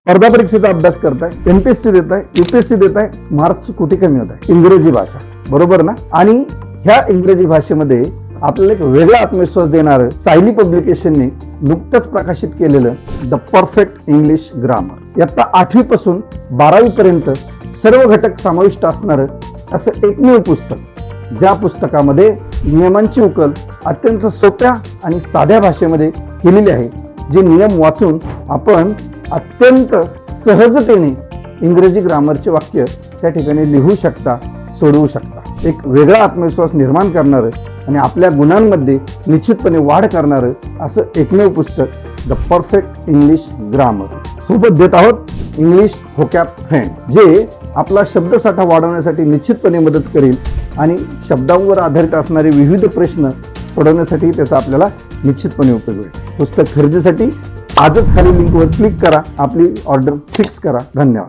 स्पर्धा परीक्षेचा अभ्यास करताय, एमपीएससी देताय, यूपीएससी देताय, मार्क्स कुठे कमी होत आहे? इंग्रजी भाषा, बरोबर ना? आणि ह्या इंग्रजी भाषेमध्ये आपल्याला एक वेगळा आत्मविश्वास देणारं सायली पब्लिकेशनने नुकतंच प्रकाशित केलेलं द परफेक्ट इंग्लिश ग्रामर, इयत्ता 8वी पासून 12वी पर्यंत सर्व घटक समाविष्ट असणारं असं एकमेव पुस्तक, ज्या पुस्तकामध्ये नियमांची उकल अत्यंत सोप्या आणि साध्या भाषेमध्ये केलेली आहे, जे नियम वाचून आपण अत्यंत सहजतेने इंग्रजी ग्रामरचे वाक्य त्या ठिकाणी लिहू शकता, सोडवू शकता. एक वेगळा आत्मविश्वास निर्माण करणारं आणि आपल्या गुणांमध्ये निश्चितपणे वाढ करणारं असं एकमेव पुस्तक द परफेक्ट इंग्लिश ग्रामर. सोबत देत आहोत इंग्लिश व्होकॅब फ्रेंड, जे आपला शब्दसाठा वाढवण्यासाठी निश्चितपणे मदत करेल आणि शब्दांवर आधारित असणारे विविध प्रश्न सोडवण्यासाठी त्याचा आपल्याला निश्चितपणे उपयोग होईल. पुस्तक खरेदीसाठी आजच खाली लिंकवर क्लिक करा, आपली ऑर्डर फिक्स करा. धन्यवाद.